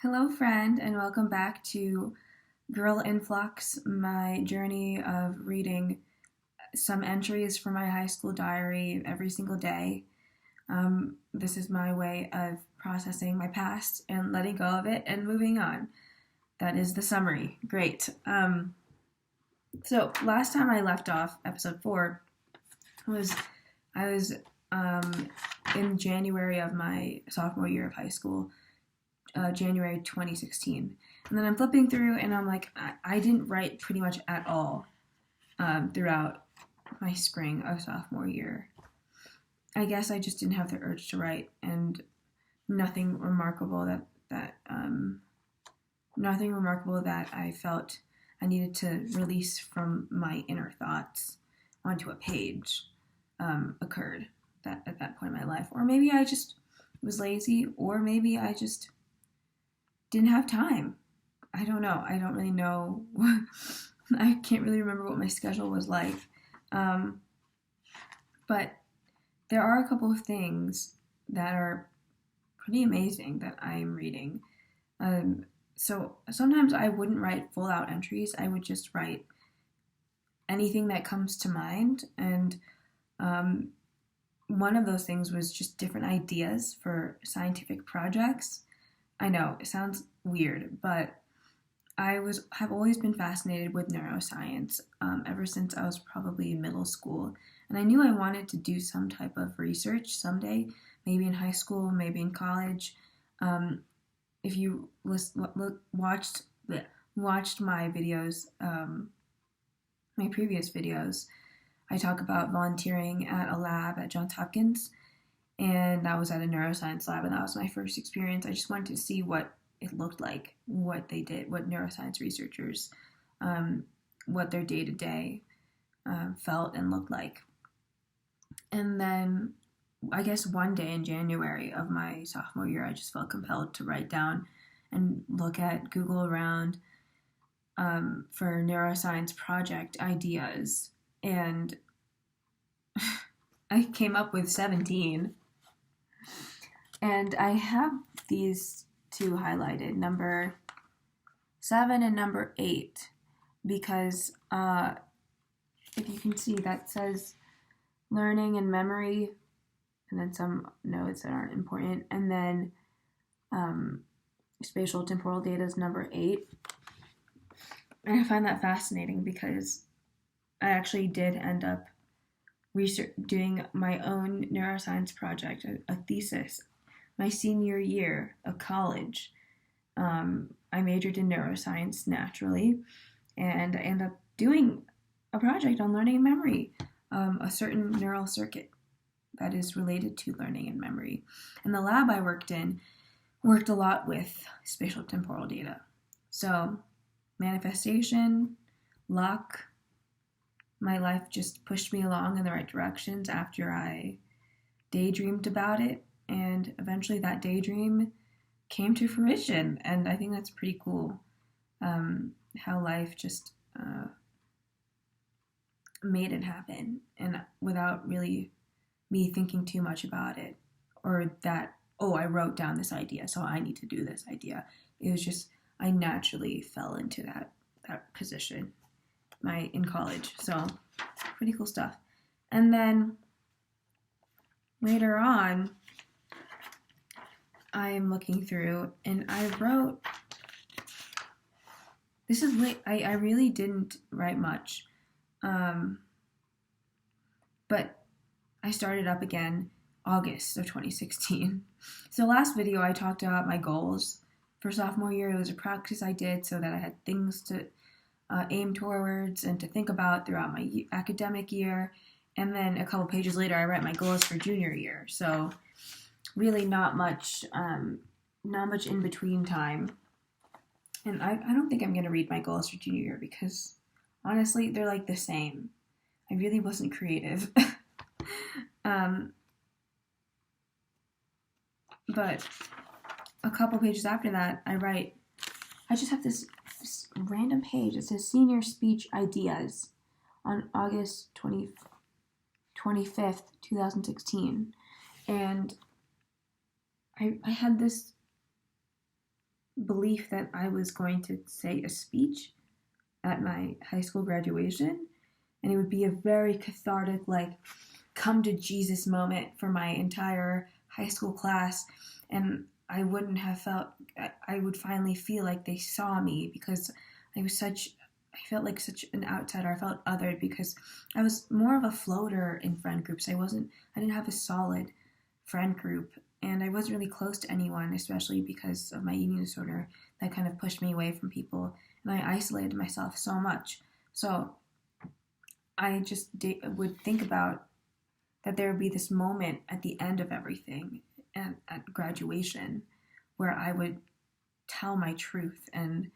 Hello, friend, and welcome back to Girl Influx, my journey of reading some entries from my high school diary every single day. This is my way of processing my past and letting go of it and moving on. That is the summary. Great. So last time I left off, episode 4, was I was in January of my sophomore year of high school. January 2016. And then I'm flipping through and I'm like, I didn't write pretty much at all throughout my spring of sophomore year. I guess I just didn't have the urge to write, and nothing remarkable that I felt I needed to release from my inner thoughts onto a page occurred at that point in my life. Or maybe I just was lazy, or maybe I just didn't have time. I don't know. I don't really know. I can't really remember what my schedule was like. But there are a couple of things that are pretty amazing that I'm reading. So sometimes I wouldn't write full out entries. I would just write anything that comes to mind. And one of those things was just different ideas for scientific projects. I know it sounds weird, but have always been fascinated with neuroscience ever since I was probably in middle school, and I knew I wanted to do some type of research someday, maybe in high school, maybe in college. If you watched my videos, my previous videos, I talk about volunteering at a lab at Johns Hopkins, and that was at a neuroscience lab, and that was my first experience. I just wanted to see what it looked like, what they did, what neuroscience researchers, what their day-to-day felt and looked like. And then I guess one day in January of my sophomore year, I just felt compelled to write down and look at Google around for neuroscience project ideas, and I came up with 17. And I have these two highlighted, number 7 and number 8, because if you can see, that says learning and memory, and then some notes that aren't important, and then spatial temporal data is number 8. And I find that fascinating because I actually did end up doing my own neuroscience project, a thesis, my senior year of college. I majored in neuroscience naturally, and I ended up doing a project on learning and memory, a certain neural circuit that is related to learning and memory. And the lab I worked in worked a lot with spatial temporal data. So manifestation, luck, my life just pushed me along in the right directions after I daydreamed about it, and eventually that daydream came to fruition, and I think that's pretty cool, how life just made it happen, and without really me thinking too much about it, or that, oh, I wrote down this idea, so I need to do this idea. It was just, I naturally fell into that position in college, so pretty cool stuff. And then later on, I'm looking through, and I wrote, this is late, I really didn't write much, but I started up again August of 2016. So last video I talked about my goals for sophomore year. It was a practice I did so that I had things to aim towards and to think about throughout my academic year. And then a couple pages later, I write my goals for junior year. So really not much in between time. And I don't think I'm going to read my goals for junior year because honestly, they're like the same. I really wasn't creative. But a couple pages after that, I just have this random page. It says senior speech ideas on August 25th, 2016. And I had this belief that I was going to say a speech at my high school graduation, and it would be a very cathartic, like, come to Jesus moment for my entire high school class, and I wouldn't have felt, I would finally feel like they saw me, because I felt like such an outsider. I felt othered because I was more of a floater in friend groups. I didn't have a solid friend group, and I wasn't really close to anyone, especially because of my eating disorder. That kind of pushed me away from people, and I isolated myself so much. So I just would think about that there would be this moment at the end of everything and at graduation where I would tell my truth, and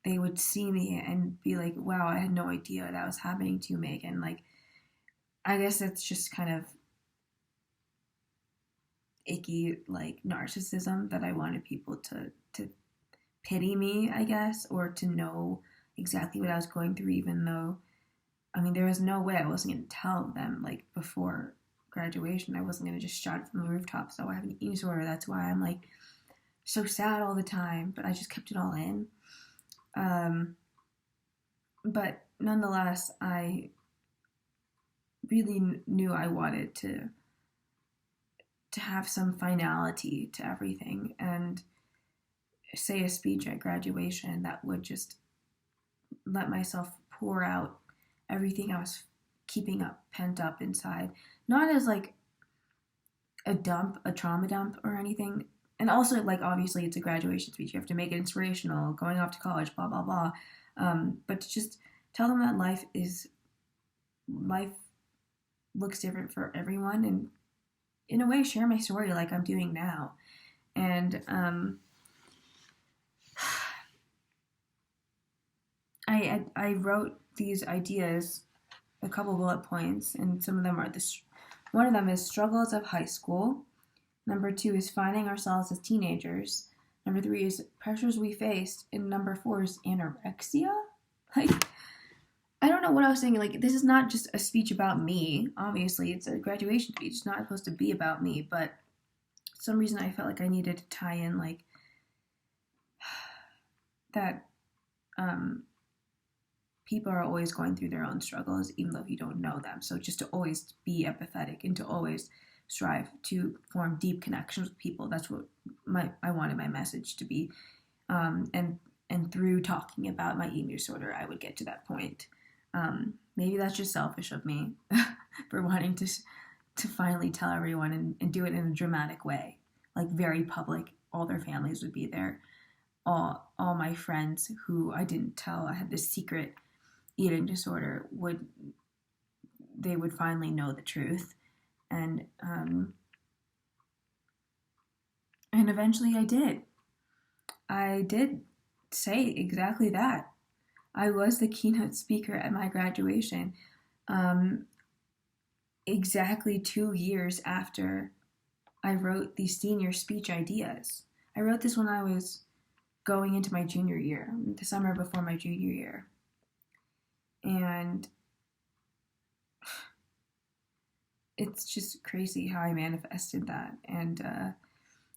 they would see me and be like, wow, I had no idea that was happening to you, Megan. Like, I guess that's just kind of icky, like, narcissism, that I wanted people to pity me, I guess, or to know exactly what I was going through, even though, I mean, there was no way I wasn't going to tell them, like, before graduation. I wasn't going to just shout from the rooftops, oh, I have an eating disorder, that's why I'm, like, so sad all the time, but I just kept it all in. But nonetheless, I really knew I wanted to have some finality to everything, and say a speech at graduation that would just let myself pour out everything I was keeping up, pent up inside. Not as like a trauma dump or anything. And also, like, obviously it's a graduation speech. You have to make it inspirational, going off to college, blah, blah, blah. But to just tell them that life looks different for everyone, and in a way share my story like I'm doing now. And I wrote these ideas, a couple bullet points, and some of them are this. One of them is struggles of high school. Number 2 is finding ourselves as teenagers. Number 3 is pressures we faced. And number 4 is anorexia. Like, I don't know what I was saying. Like, this is not just a speech about me. Obviously, it's a graduation speech. It's not supposed to be about me. But for some reason, I felt like I needed to tie in, like, that people are always going through their own struggles, even though you don't know them. So just to always be empathetic and to always strive to form deep connections with people. That's what I wanted my message to be. And through talking about my eating disorder, I would get to that point. Maybe that's just selfish of me for wanting to finally tell everyone and do it in a dramatic way, like very public. All their families would be there. All my friends who I didn't tell I had this secret eating disorder would finally know the truth. And eventually I did. I did say exactly that. I was the keynote speaker at my graduation, exactly 2 years after I wrote these senior speech ideas. I wrote this when I was going into my junior year, the summer before my junior year. And it's just crazy how I manifested that, and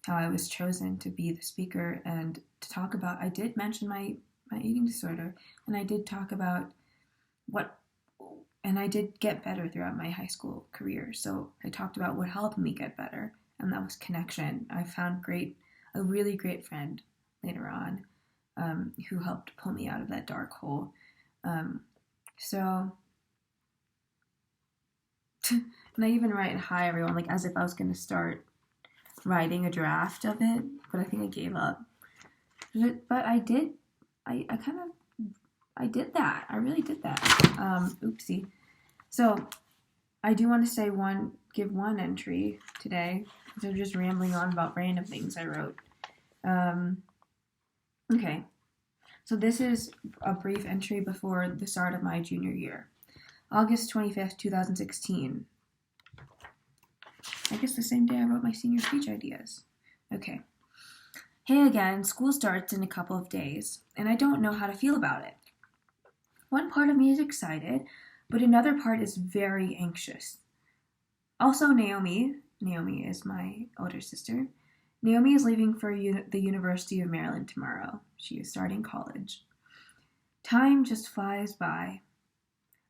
how I was chosen to be the speaker and to talk about. I did mention my eating disorder, and I did talk about and I did get better throughout my high school career. So I talked about what helped me get better, and that was connection. I found a really great friend later on, who helped pull me out of that dark hole. So, and I even write hi everyone, like as if I was going to start writing a draft of it, but I think I gave up. But I did, I did that. I really did that. Oopsie. So I do want to give one entry today, instead of just rambling on about random things I wrote. Okay. So this is a brief entry before the start of my junior year. August 25th, 2016. I guess the same day I wrote my senior speech ideas. Okay. Hey again, school starts in a couple of days, and I don't know how to feel about it. One part of me is excited, but another part is very anxious. Also, Naomi is my older sister, Naomi is leaving for the University of Maryland tomorrow. She is starting college. Time just flies by.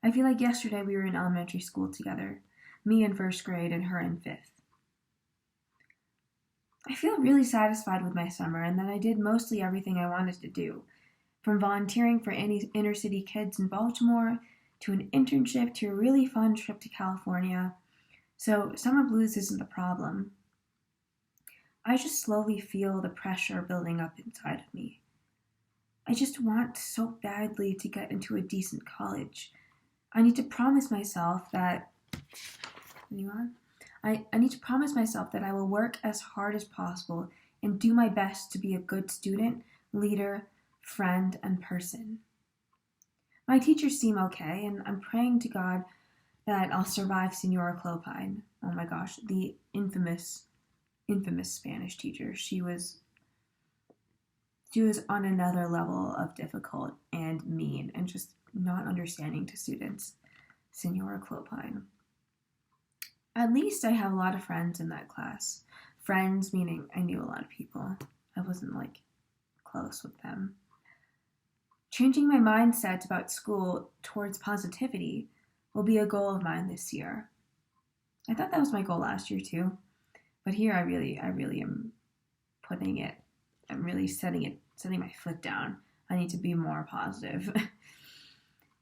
I feel like yesterday we were in elementary school together, me in first grade and her in fifth. I feel really satisfied with my summer and that I did mostly everything I wanted to do, from volunteering for inner city kids in Baltimore to an internship to a really fun trip to California. So, summer blues isn't the problem. I just slowly feel the pressure building up inside of me. I just want so badly to get into a decent college. I need to promise myself that. Anyone? I need to promise myself that I will work as hard as possible and do my best to be a good student, leader, friend, and person. My teachers seem okay, and I'm praying to God that I'll survive Senora Clopine. Oh my gosh, the infamous Spanish teacher. She was on another level of difficult and mean and just not understanding to students. Senora Clopine. At least I have a lot of friends in that class. Friends meaning I knew a lot of people. I wasn't close with them. Changing my mindset about school towards positivity will be a goal of mine this year. I thought that was my goal last year too. But here I really am putting it, I'm really setting my foot down. I need to be more positive.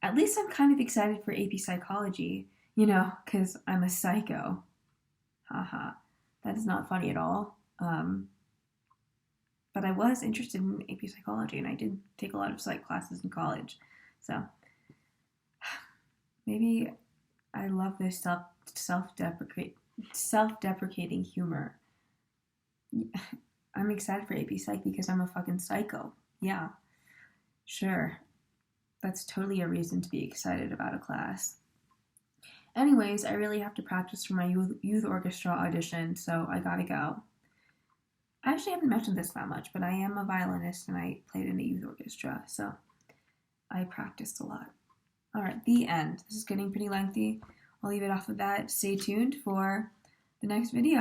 At least I'm kind of excited for AP Psychology, because I'm a psycho. Haha, that is not funny at all. But I was interested in AP Psychology, and I did take a lot of psych classes in college. So maybe I love this self-deprecating humor. I'm excited for AP Psych because I'm a fucking psycho. Yeah, sure. That's totally a reason to be excited about a class. Anyways, I really have to practice for my youth orchestra audition, so I gotta go. I actually haven't mentioned this that much, but I am a violinist and I played in a youth orchestra, so I practiced a lot. Alright, the end. This is getting pretty lengthy. I'll leave it off of that. Stay tuned for the next video.